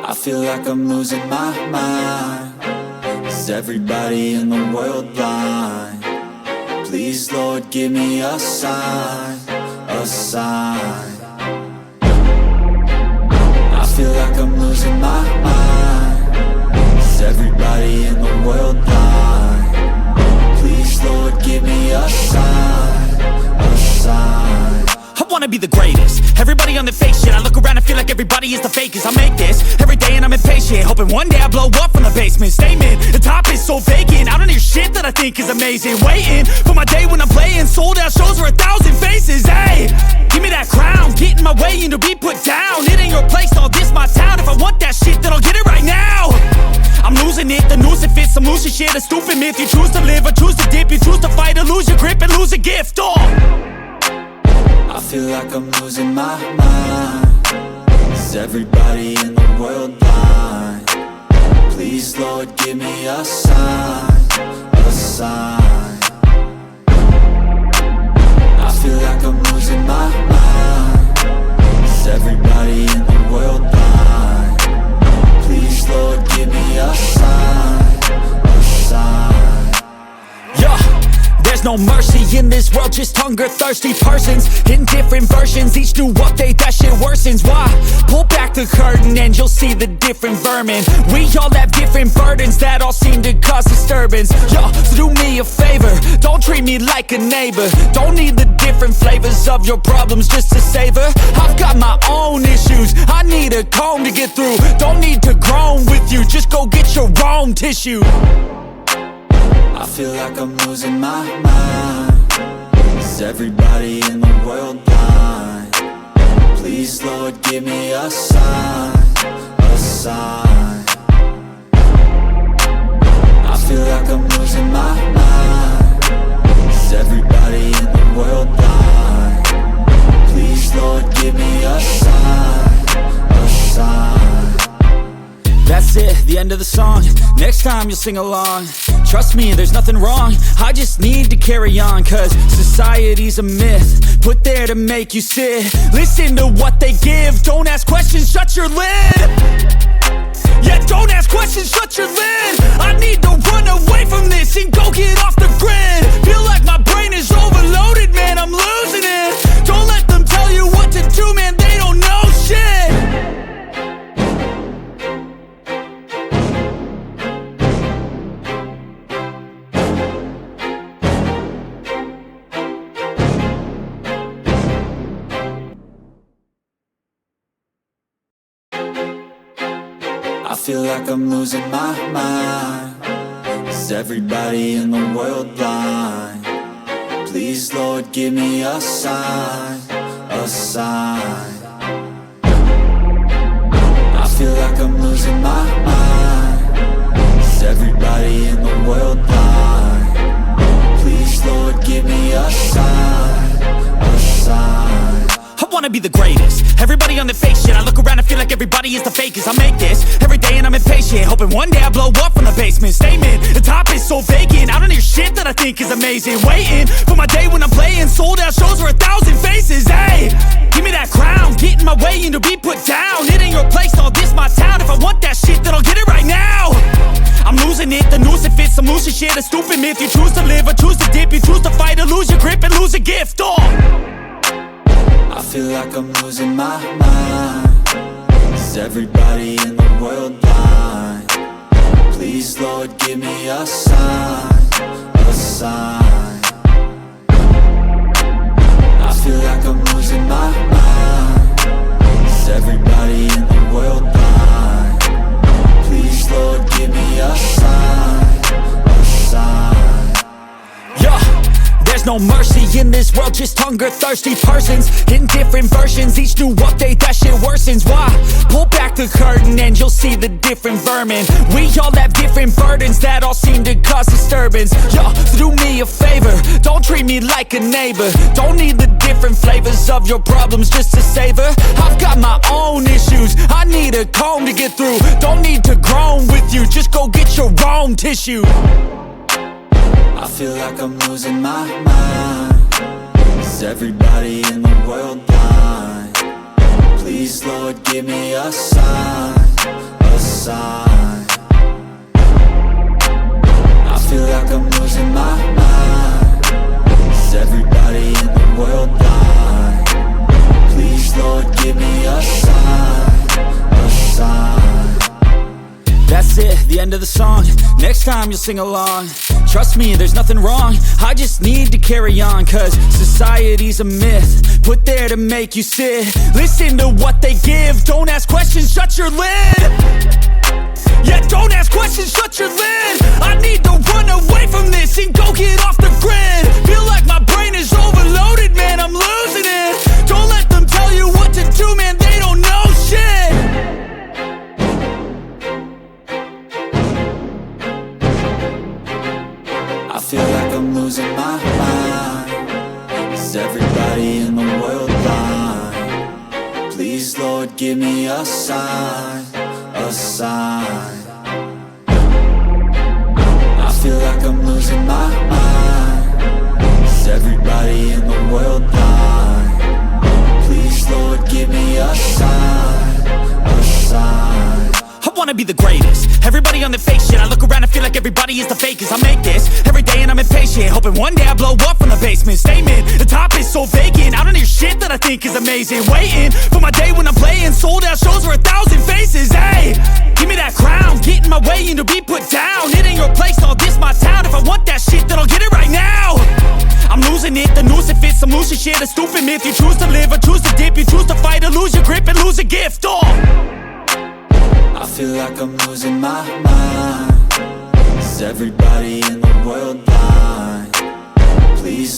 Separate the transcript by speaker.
Speaker 1: I feel like I'm losing my mind. Is everybody in the world blind? Please, Lord, give me a sign, a sign. I feel like I'm losing my mind. Is everybody in the world blind? Please, Lord, give me a sign, a sign.
Speaker 2: I wanna be the greatest. Everybody on the fake shit. I look around and feel like everybody is the fakest. I make this every day and I'm impatient, hoping one day I blow up from the basement. Statement, the top is so vacant. I don't hear shit that I think is amazing. Waiting for my day when I'm playing sold out shows for 1,000 faces. Hey, give me that crown, get in my way and to be put down. It ain't your place, all this my town. If I want that shit, then I'll get it right now. I'm losing it, the noose it fits. I'm losing shit, a stupid myth. You choose to live or choose to dip. You choose to fight or lose your grip and lose a gift.
Speaker 1: I feel like I'm losing my mind. Is everybody in the world blind? Please, Lord, give me a sign, a sign. I feel like I'm losing my mind. Is everybody in the world blind? Please, Lord, give me a sign, a sign.
Speaker 2: Yeah. There's no mercy in this world, just hunger-thirsty persons in different versions. Each new update, that shit worsens. Why? Pull back the curtain and you'll see the different vermin. We all have different burdens that all seem to cause disturbance. Yo, so do me a favor, don't treat me like a neighbor. Don't need the different flavors of your problems just to savor. I've got my own issues, I need a comb to get through. Don't need to groan with you, just go get your own tissue.
Speaker 1: I feel like I'm losing my mind. Is everybody in the world blind? Please, Lord, give me a sign, a sign. I feel like I'm losing my mind. Is everybody in the world blind? Please, Lord, give me a sign, a sign.
Speaker 2: That's it, the end of the song. Next time you'll sing along. Trust me, there's nothing wrong. I just need to carry on, cause society's a myth put there to make you sit. Listen to what they give. Don't ask questions, shut your lid. Yeah, don't ask questions, shut your lid. I need to run away from this and go get off the grid. Feel like my brain is overloaded, man, I'm losing it. Don't let them tell you what to do, man, they don't know shit.
Speaker 1: I feel like I'm losing my mind. Is everybody in the world blind? Please, Lord, give me a sign, a sign. I feel like I'm losing my mind. Is everybody in the world blind? Please, Lord, give me a sign, a sign.
Speaker 2: I wanna be the greatest. Everybody on the fake shit. I look around and feel like everybody is the fakest. I make this every day and I'm impatient, hoping one day I blow up from the basement. Statement, the top is so vacant. I don't hear shit that I think is amazing. Waiting for my day when I'm playing sold out shows for 1,000 faces. Hey, give me that crown, get in my way and to be put down. It ain't your place, all this my town. If I want that shit, then I'll get it right now. I'm losing it, the noose it fits. I'm losing shit, a stupid myth. You choose to live or choose to dip. You choose to fight or lose your grip and lose a gift.
Speaker 1: I feel like I'm losing my mind. Is everybody in the world blind? Please, Lord, give me a sign, a sign. I feel like I'm losing my mind. Is everybody in the world blind? Please, Lord, give me a sign, a sign.
Speaker 2: Yeah. There's no mercy in this world, just hunger-thirsty persons in different versions. Each new update, that shit worsens. Why? Pull back the curtain and you'll see the different vermin. We all have different burdens that all seem to cause disturbance. Yo, so do me a favor, don't treat me like a neighbor. Don't need the different flavors of your problems just to savor. I've got my own issues, I need a comb to get through. Don't need to groan with you, just go get your own tissue.
Speaker 1: I feel like I'm losing my mind. Is everybody in the world blind? Please, Lord, give me a sign, sign. I feel like I'm losing my mind. Is everybody in the world blind? Please, Lord, give me a sign, a sign.
Speaker 2: That's it, the end of the song. Next time you'll sing along. Trust me, there's nothing wrong. I just need to carry on, cause society's a myth put there to make you sit. Listen to what they give. Don't ask questions, shut your lid. Yeah, don't ask questions, shut your lid. I need to run away from this and go get off the grid. Feel like my brain is overloaded, man, I'm losing it. Don't let them tell you what to do, man, they don't know shit.
Speaker 1: I feel like I'm losing my mind. Is everybody in the world blind? Please, Lord, give me a sign, a sign. I feel like I'm losing my mind. Is everybody in the world blind? Please, Lord, give me a sign, a sign.
Speaker 2: I wanna be the greatest. Everybody on the fake shit. I look around and feel like everybody is the fakest. I make this every day and I'm impatient, hoping one day I blow up from the basement. Statement, the top is so vacant. I don't hear shit that I think is amazing. Waiting for my day when I'm playing sold out shows for 1,000 faces. Hey, give me that crown, get in my way and to be put down. It ain't your place, all this my town. If I want that shit, then I'll get it right now. I'm losing it, the noose it fits, some losing shit. A stupid myth, you choose to live or choose to dip. You choose to fight or lose your grip and lose a gift.
Speaker 1: I feel like I'm losing my mind. Is everybody in the world blind? Please,